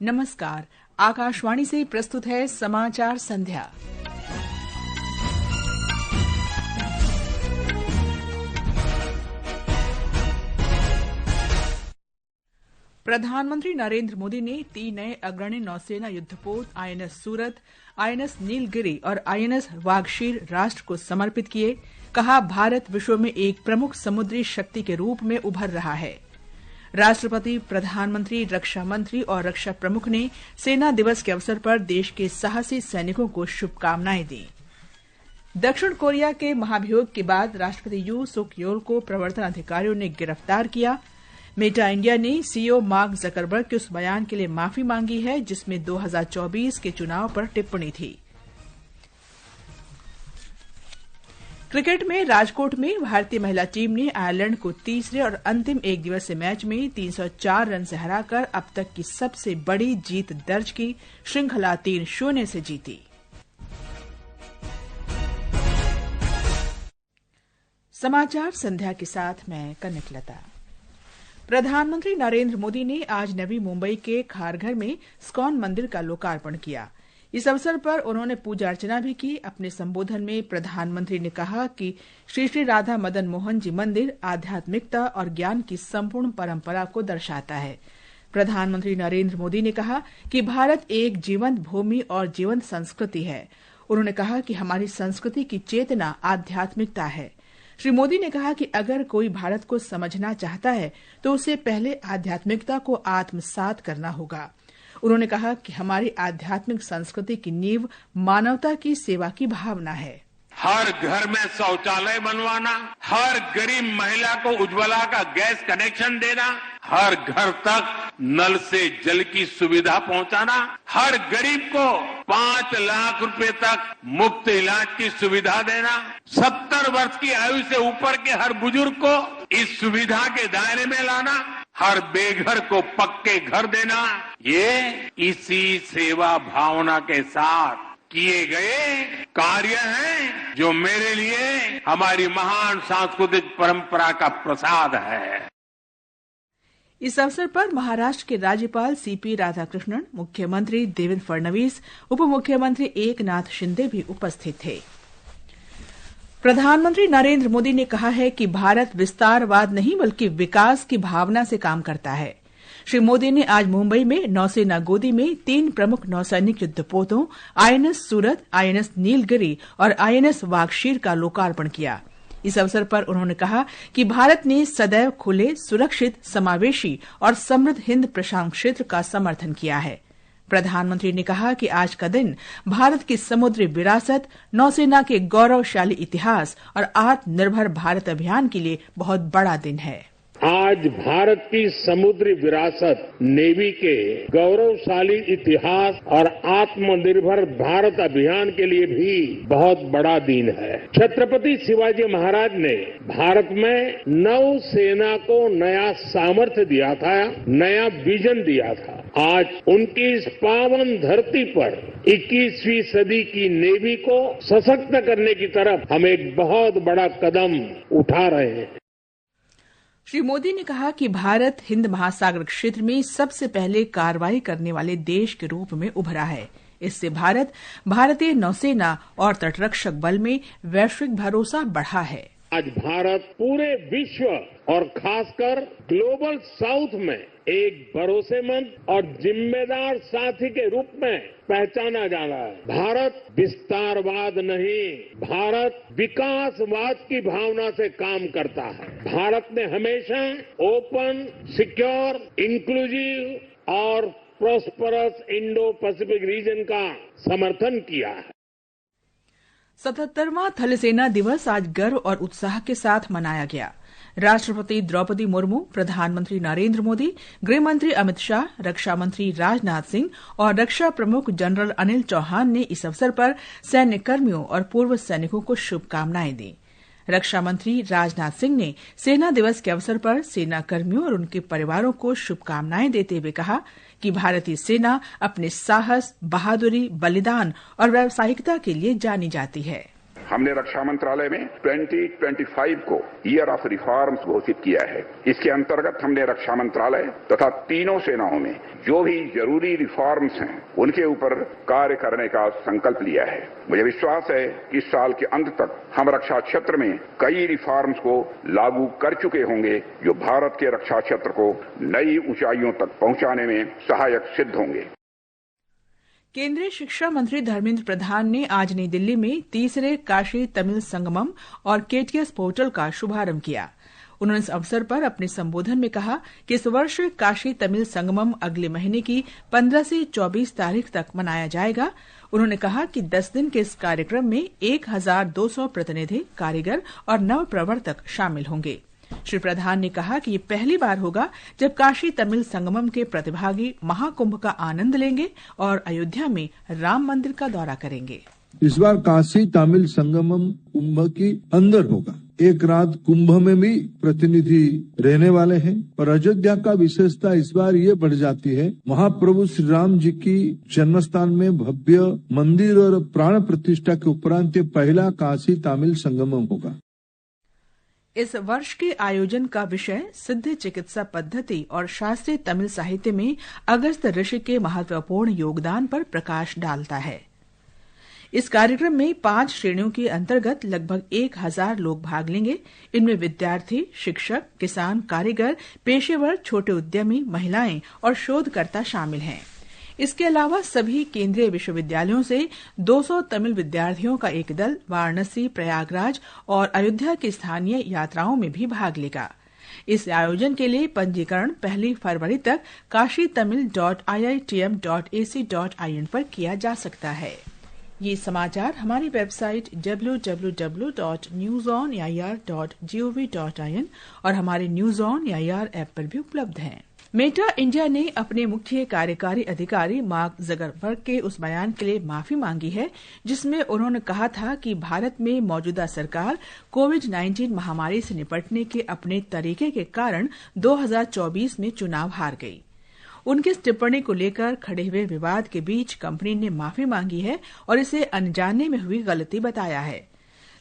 नमस्कार। आकाशवाणी से प्रस्तुत है समाचार संध्या। प्रधानमंत्री नरेंद्र मोदी ने 3 नए अग्रणी नौसेना युद्धपोत आईएनएस सूरत, आईएनएस नीलगिरी और आईएनएस वागशीर राष्ट्र को समर्पित किए। कहा, भारत विश्व में एक प्रमुख समुद्री शक्ति के रूप में उभर रहा है। राष्ट्रपति, प्रधानमंत्री, रक्षा मंत्री और रक्षा प्रमुख ने सेना दिवस के अवसर पर देश के साहसी सैनिकों को शुभकामनाएं दी। दक्षिण कोरिया के महाभियोग के बाद राष्ट्रपति यू सुक योल को प्रवर्तन अधिकारियों ने गिरफ्तार किया। मेटा इंडिया ने सीईओ मार्क जकरबर्ग के उस बयान के लिए माफी मांगी है जिसमें 2024 के चुनाव पर टिप्पणी थी। क्रिकेट में राजकोट में भारतीय महिला टीम ने आयरलैंड को तीसरे और अंतिम एक दिवसीय मैच में 304 रन से हराकर अब तक की सबसे बड़ी जीत दर्ज की। श्रृंखला 3-0 से जीती। समाचार संध्या के साथ मैं कनकलता। प्रधानमंत्री नरेंद्र मोदी ने आज नवी मुंबई के खारघर में इस्कॉन मंदिर का लोकार्पण किया। इस अवसर पर उन्होंने पूजा अर्चना भी की। अपने संबोधन में प्रधानमंत्री ने कहा कि श्री श्री राधा मदन मोहन जी मंदिर आध्यात्मिकता और ज्ञान की संपूर्ण परंपरा को दर्शाता है। प्रधानमंत्री नरेंद्र मोदी ने कहा कि भारत एक जीवंत भूमि और जीवंत संस्कृति है। उन्होंने कहा कि हमारी संस्कृति की चेतना आध्यात्मिकता है। श्री मोदी ने कहा कि अगर कोई भारत को समझना चाहता है तो उसे पहले आध्यात्मिकता को आत्मसात करना होगा। उन्होंने कहा कि हमारी आध्यात्मिक संस्कृति की नींव मानवता की सेवा की भावना है। हर घर में शौचालय बनवाना, हर गरीब महिला को उज्ज्वला का गैस कनेक्शन देना, हर घर तक नल से जल की सुविधा पहुंचाना, हर गरीब को 5 लाख रुपए तक मुफ्त इलाज की सुविधा देना, 70 वर्ष की आयु से ऊपर के हर बुजुर्ग को इस सुविधा के दायरे में लाना, हर बेघर को पक्के घर देना, ये इसी सेवा भावना के साथ किए गए कार्य हैं जो मेरे लिए हमारी महान सांस्कृतिक परंपरा का प्रसाद है। इस अवसर पर महाराष्ट्र के राज्यपाल सीपी राधाकृष्णन, मुख्यमंत्री देवेंद्र फडणवीस, उप मुख्यमंत्री एकनाथ शिंदे भी उपस्थित थे। प्रधानमंत्री नरेंद्र मोदी ने कहा है कि भारत विस्तारवाद नहीं बल्कि विकास की भावना से काम करता है। श्री मोदी ने आज मुंबई में नौसेना गोदी में 3 प्रमुख नौसैनिक युद्धपोतों आईएनएस सूरत, आईएनएस नीलगिरी और आईएनएस वागशीर का लोकार्पण किया। इस अवसर पर उन्होंने कहा कि भारत ने सदैव खुले, सुरक्षित, समावेशी और समृद्ध हिंद प्रशांत क्षेत्र का समर्थन किया है। प्रधानमंत्री ने कहा कि आज का दिन भारत की समुद्री विरासत, नौसेना के गौरवशाली इतिहास और आत्मनिर्भर भारत अभियान के लिए बहुत बड़ा दिन है। आज भारत की समुद्री विरासत, नेवी के गौरवशाली इतिहास और आत्मनिर्भर भारत अभियान के लिए भी बहुत बड़ा दिन है। छत्रपति शिवाजी महाराज ने भारत में नौसेना को नया सामर्थ्य दिया था, नया विजन दिया था। आज उनकी इस पावन धरती पर 21वीं सदी की नेवी को सशक्त करने की तरफ हम एक बहुत बड़ा कदम उठा रहे हैं। श्री मोदी ने कहा कि भारत हिंद महासागर क्षेत्र में सबसे पहले कार्रवाई करने वाले देश के रूप में उभरा है। इससे भारत, भारतीय नौसेना और तटरक्षक बल में वैश्विक भरोसा बढ़ा है। आज भारत पूरे विश्व और खासकर ग्लोबल साउथ में एक भरोसेमंद और जिम्मेदार साथी के रूप में पहचाना जा रहा है। भारत विस्तारवाद नहीं, भारत विकासवाद की भावना से काम करता है। भारत ने हमेशा ओपन, सिक्योर, इंक्लूसिव और प्रॉस्परस इंडो पैसिफिक रीजन का समर्थन किया है। 77वां थल सेना दिवस आज गर्व और उत्साह के साथ मनाया गया। राष्ट्रपति द्रौपदी मुर्मू, प्रधानमंत्री नरेंद्र मोदी, गृहमंत्री अमित शाह, रक्षा मंत्री राजनाथ सिंह और रक्षा प्रमुख जनरल अनिल चौहान ने इस अवसर पर सैन्य कर्मियों और पूर्व सैनिकों को शुभकामनाएं दी। रक्षा मंत्री राजनाथ सिंह ने सेना दिवस के अवसर पर सेना कर्मियों और उनके परिवारों को शुभकामनाएं देते हुए कहा कि भारतीय सेना अपने साहस, बहादुरी, बलिदान और व्यावसायिकता के लिए जानी जाती है। हमने रक्षा मंत्रालय में 2025 को ईयर ऑफ रिफॉर्म्स घोषित किया है। इसके अंतर्गत हमने रक्षा मंत्रालय तथा तीनों सेनाओं में जो भी जरूरी रिफॉर्म्स हैं उनके ऊपर कार्य करने का संकल्प लिया है। मुझे विश्वास है कि इस साल के अंत तक हम रक्षा क्षेत्र में कई रिफॉर्म्स को लागू कर चुके होंगे जो भारत के रक्षा क्षेत्र को नई ऊंचाइयों तक पहुंचाने में सहायक सिद्ध होंगे। केंद्रीय शिक्षा मंत्री धर्मेंद्र प्रधान ने आज नई दिल्ली में तीसरे काशी तमिल संगमम और केटीएस पोर्टल का शुभारंभ किया। उन्होंने इस अवसर पर अपने संबोधन में कहा कि इस वर्ष काशी तमिल संगमम अगले महीने की 15 से 24 तारीख तक मनाया जाएगा। उन्होंने कहा कि 10 दिन के इस कार्यक्रम में 1200 प्रतिनिधि, कारीगर और नव प्रवर्तक शामिल होंगे। श्री प्रधान ने कहा कि ये पहली बार होगा जब काशी तमिल संगमम के प्रतिभागी महाकुंभ का आनंद लेंगे और अयोध्या में राम मंदिर का दौरा करेंगे। इस बार काशी तमिल संगमम कुंभ के अंदर होगा। एक रात कुंभ में भी प्रतिनिधि रहने वाले हैं और अयोध्या का विशेषता इस बार ये बढ़ जाती है, महाप्रभु श्री राम जी की जन्मस्थान में भव्य मंदिर और प्राण प्रतिष्ठा के उपरांत पहला काशी तमिल संगमम होगा। इस वर्ष के आयोजन का विषय सिद्ध चिकित्सा पद्धति और शास्त्रीय तमिल साहित्य में अगस्त्य ऋषि के महत्वपूर्ण योगदान पर प्रकाश डालता है। इस कार्यक्रम में 5 श्रेणियों के अंतर्गत लगभग 1000 लोग भाग लेंगे। इनमें विद्यार्थी, शिक्षक, किसान, कारीगर, पेशेवर, छोटे उद्यमी, महिलाएं और शोधकर्ता शामिल हैं। इसके अलावा सभी केंद्रीय विश्वविद्यालयों से 200 तमिल विद्यार्थियों का एक दल वाराणसी, प्रयागराज और अयोध्या की स्थानीय यात्राओं में भी भाग लेगा। इस आयोजन के लिए पंजीकरण 1 फरवरी तक kashitamil.iitm.ac.in पर किया जा सकता है। ये समाचार हमारी वेबसाइट www.newsonair.gov.in और हमारे न्यूज ऑन एआईआर ऐप पर भी उपलब्ध हैं। मेटा इंडिया ने अपने मुख्य कार्यकारी अधिकारी मार्क जकरबर्ग के उस बयान के लिए माफी मांगी है जिसमें उन्होंने कहा था कि भारत में मौजूदा सरकार कोविड-19 महामारी से निपटने के अपने तरीके के कारण 2024 में चुनाव हार गई। उनकी इस टिप्पणी को लेकर खड़े हुए विवाद के बीच कंपनी ने माफी मांगी है और इसे अनजाने में हुई गलती बताया है।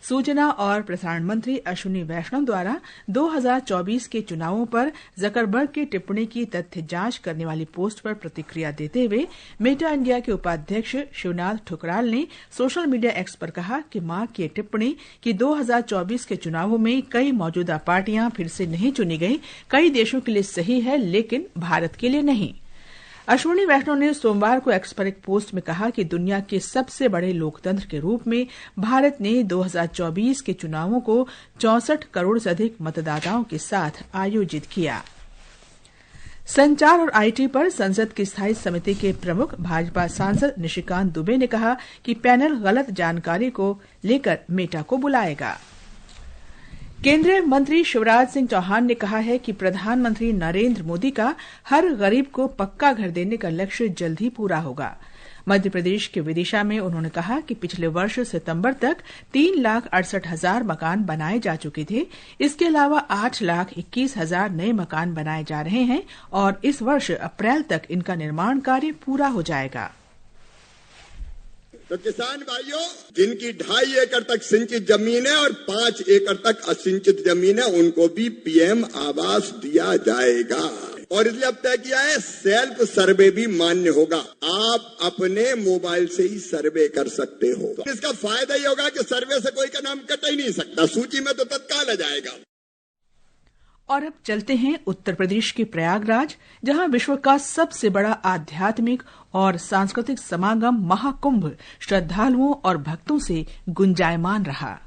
सूचना और प्रसारण मंत्री अश्विनी वैष्णव द्वारा 2024 के चुनावों पर जकरबर्ग की टिप्पणी की तथ्य जांच करने वाली पोस्ट पर प्रतिक्रिया देते हुए मेटा इंडिया के उपाध्यक्ष शिवनाथ ठुकराल ने सोशल मीडिया एक्स पर कहा कि मार्क की टिप्पणी कि 2024 के चुनावों में कई मौजूदा पार्टियां फिर से नहीं चुनी गई, कई देशों के लिए सही है लेकिन भारत के लिए नहीं। अश्विनी वैष्णव ने सोमवार को एक्स पर एक पोस्ट में कहा कि दुनिया के सबसे बड़े लोकतंत्र के रूप में भारत ने 2024 के चुनावों को 64 करोड़ से अधिक मतदाताओं के साथ आयोजित किया। संचार और आईटी पर संसद की स्थायी समिति के प्रमुख भाजपा सांसद निशिकांत दुबे ने कहा कि पैनल गलत जानकारी को लेकर मेटा को बुलाएगा। केंद्रीय मंत्री शिवराज सिंह चौहान ने कहा है कि प्रधानमंत्री नरेंद्र मोदी का हर गरीब को पक्का घर देने का लक्ष्य जल्द ही पूरा होगा। मध्य प्रदेश के विदिशा में उन्होंने कहा कि पिछले वर्ष सितंबर तक 3,68,000 मकान बनाए जा चुके थे। इसके अलावा 8,21,000 नए मकान बनाए जा रहे हैं और इस वर्ष अप्रैल तक इनका निर्माण कार्य पूरा हो जाएगा। तो किसान भाइयों, जिनकी 2.5 एकड़ तक सिंचित जमीन है और 5 एकड़ तक असिंचित जमीन है, उनको भी पीएम आवास दिया जाएगा। और इसलिए अब तय किया है सेल्फ सर्वे भी मान्य होगा। आप अपने मोबाइल से ही सर्वे कर सकते हो। तो इसका फायदा ये होगा कि सर्वे से कोई का नाम कट ही नहीं सकता, सूची में तो तत्काल आ जाएगा। और अब चलते हैं उत्तर प्रदेश के प्रयागराज, जहां विश्व का सबसे बड़ा आध्यात्मिक और सांस्कृतिक समागम महाकुंभ श्रद्धालुओं और भक्तों से गुंजायमान रहा।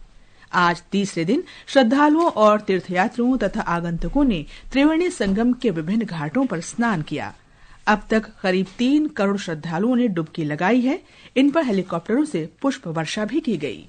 आज तीसरे दिन श्रद्धालुओं और तीर्थयात्रियों तथा आगंतुकों ने त्रिवेणी संगम के विभिन्न घाटों पर स्नान किया। अब तक करीब 3 करोड़ श्रद्धालुओं ने डुबकी लगाई है। इन पर हेलीकॉप्टरों से पुष्प वर्षा भी की गई।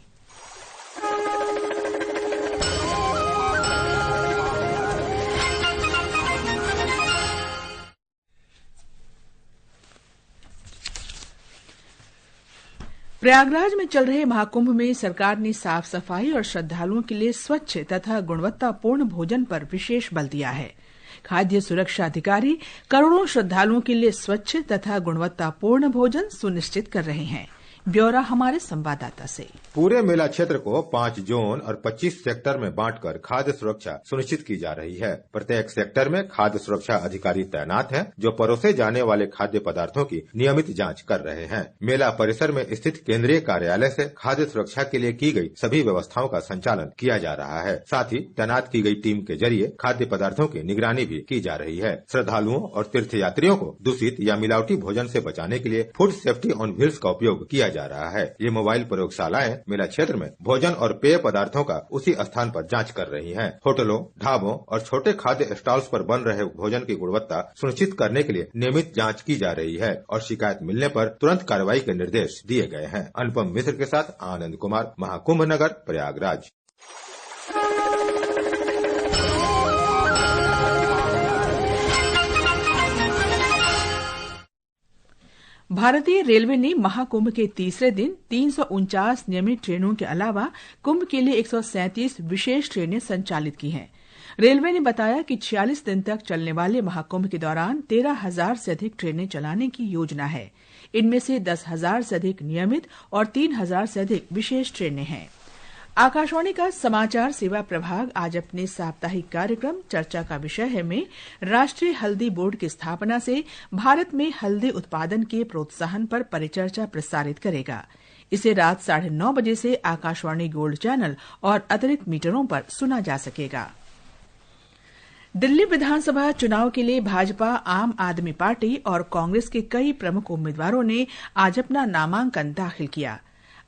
प्रयागराज में चल रहे महाकुंभ में सरकार ने साफ सफाई और श्रद्धालुओं के लिए स्वच्छ तथा गुणवत्तापूर्ण भोजन पर विशेष बल दिया है। खाद्य सुरक्षा अधिकारी करोड़ों श्रद्धालुओं के लिए स्वच्छ तथा गुणवत्तापूर्ण भोजन सुनिश्चित कर रहे हैं। ब्यौरा हमारे संवाददाता से। पूरे मेला क्षेत्र को 5 जोन और 25 सेक्टर में बांटकर खाद्य सुरक्षा सुनिश्चित की जा रही है। प्रत्येक सेक्टर में खाद्य सुरक्षा अधिकारी तैनात हैं, जो परोसे जाने वाले खाद्य पदार्थों की नियमित जांच कर रहे हैं। मेला परिसर में स्थित केंद्रीय कार्यालय से खाद्य सुरक्षा के लिए की गई सभी व्यवस्थाओं का संचालन किया जा रहा है। साथ ही तैनात की गई टीम के जरिए खाद्य पदार्थों की निगरानी भी की जा रही है। श्रद्धालुओं और तीर्थयात्रियों को दूषित या मिलावटी भोजन से बचाने के लिए फूड सेफ्टी ऑन व्हील्स का उपयोग किया जा रहा है। ये मोबाइल प्रयोगशालाएं मेला क्षेत्र में भोजन और पेय पदार्थों का उसी स्थान पर जांच कर रही हैं। होटलों, ढाबों और छोटे खाद्य स्टॉल्स पर बन रहे भोजन की गुणवत्ता सुनिश्चित करने के लिए नियमित जांच की जा रही है और शिकायत मिलने पर तुरंत कार्रवाई के निर्देश दिए गए हैं। अनुपम मिश्र के साथ आनंद कुमार, महाकुंभ नगर, प्रयागराज। भारतीय रेलवे ने महाकुंभ के तीसरे दिन 349 नियमित ट्रेनों के अलावा कुंभ के लिए 137 विशेष ट्रेनें संचालित की हैं। रेलवे ने बताया कि 46 दिन तक चलने वाले महाकुंभ के दौरान 13,000 से अधिक ट्रेनें चलाने की योजना है। इनमें से 10,000 से अधिक नियमित और 3,000 से अधिक विशेष ट्रेनें हैं। आकाशवाणी का समाचार सेवा प्रभाग आज अपने साप्ताहिक कार्यक्रम चर्चा का विषय है में राष्ट्रीय हल्दी बोर्ड की स्थापना से भारत में हल्दी उत्पादन के प्रोत्साहन पर परिचर्चा प्रसारित करेगा। इसे रात 9:30 बजे से आकाशवाणी गोल्ड चैनल और अतिरिक्त मीटरों पर सुना जा सकेगा। दिल्ली विधानसभा चुनाव के लिए भाजपा, आम आदमी पार्टी और कांग्रेस के कई प्रमुख उम्मीदवारों ने आज अपना नामांकन दाखिल किया।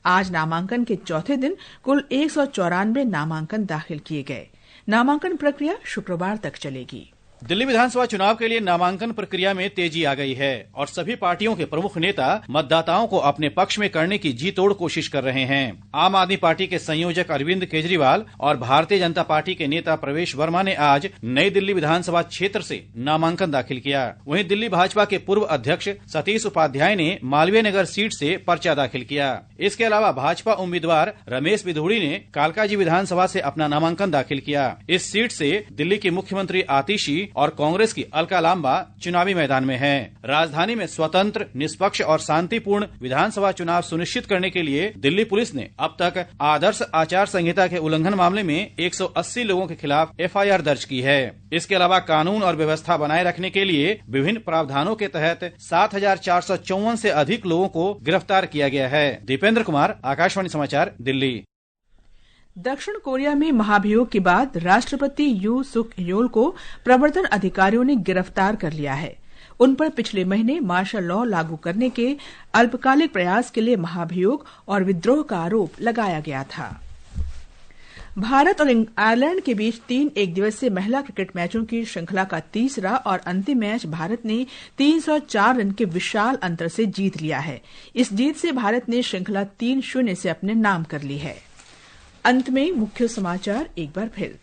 आज नामांकन के चौथे दिन कुल 194 नामांकन दाखिल किए गए। नामांकन प्रक्रिया शुक्रवार तक चलेगी। दिल्ली विधानसभा चुनाव के लिए नामांकन प्रक्रिया में तेजी आ गई है और सभी पार्टियों के प्रमुख नेता मतदाताओं को अपने पक्ष में करने की जी तोड़ कोशिश कर रहे हैं। आम आदमी पार्टी के संयोजक अरविंद केजरीवाल और भारतीय जनता पार्टी के नेता प्रवेश वर्मा ने आज नई दिल्ली विधानसभा क्षेत्र से नामांकन दाखिल किया। वहीं दिल्ली भाजपा के पूर्व अध्यक्ष सतीश उपाध्याय ने मालवीय नगर सीट से पर्चा दाखिल किया। इसके अलावा भाजपा उम्मीदवार रमेश बिधूड़ी ने कालकाजी विधानसभा से अपना नामांकन दाखिल किया। इस सीट से दिल्ली की मुख्यमंत्री आतिशी और कांग्रेस की अलका लांबा चुनावी मैदान में हैं। राजधानी में स्वतंत्र, निष्पक्ष और शांतिपूर्ण विधानसभा चुनाव सुनिश्चित करने के लिए दिल्ली पुलिस ने अब तक आदर्श आचार संहिता के उल्लंघन मामले में 180 लोगों के खिलाफ FIR दर्ज की है। इसके अलावा कानून और व्यवस्था बनाए रखने के लिए विभिन्न प्रावधानों के तहत 7,454 से अधिक लोगों को गिरफ्तार किया गया है। दीपेंद्र कुमार, आकाशवाणी समाचार, दिल्ली। दक्षिण कोरिया में महाभियोग के बाद राष्ट्रपति यू सुक योल को प्रवर्तन अधिकारियों ने गिरफ्तार कर लिया है। उन पर पिछले महीने मार्शल लॉ लागू करने के अल्पकालिक प्रयास के लिए महाभियोग और विद्रोह का आरोप लगाया गया था। भारत और आयरलैंड के बीच 3 एकदिवसीय महिला क्रिकेट मैचों की श्रृंखला का तीसरा और अंतिम मैच भारत ने 304 रन के विशाल अंतर से जीत लिया है। इस जीत से भारत ने श्रृंखला 3-0 से अपने नाम कर ली है। अंत में मुख्य समाचार एक बार फिर।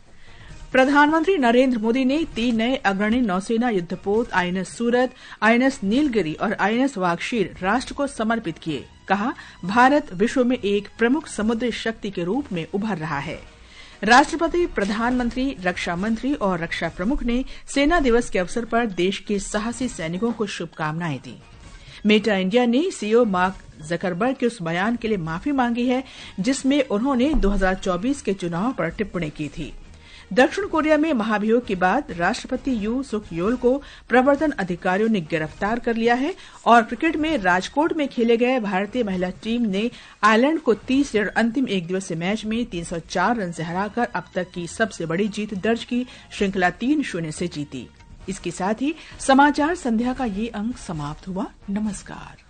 प्रधानमंत्री नरेंद्र मोदी ने 3 नए अग्रणी नौसेना युद्धपोत INS सूरत, INS नीलगिरी और INS वागशीर राष्ट्र को समर्पित किए। कहा, भारत विश्व में एक प्रमुख समुद्री शक्ति के रूप में उभर रहा है। राष्ट्रपति, प्रधानमंत्री, रक्षा मंत्री और रक्षा प्रमुख ने सेना दिवस के अवसर पर देश के साहसी सैनिकों को शुभकामनाएं दी। मेटा इंडिया ने CEO मार्क जकरबर्ग के उस बयान के लिए माफी मांगी है जिसमें उन्होंने 2024 के चुनाव पर टिप्पणी की थी। दक्षिण कोरिया में महाभियोग के बाद राष्ट्रपति यू सुक योल को प्रवर्तन अधिकारियों ने गिरफ्तार कर लिया है और क्रिकेट में राजकोट में खेले गए भारतीय महिला टीम ने आयरलैंड को तीसरे और अंतिम एकदिवसीय मैच में 304 रन से हराकर अब तक की सबसे बड़ी जीत दर्ज की श्रृंखला 3-0 से जीती। इसके साथ ही समाचार संध्या का ये अंक समाप्त हुआ। नमस्कार।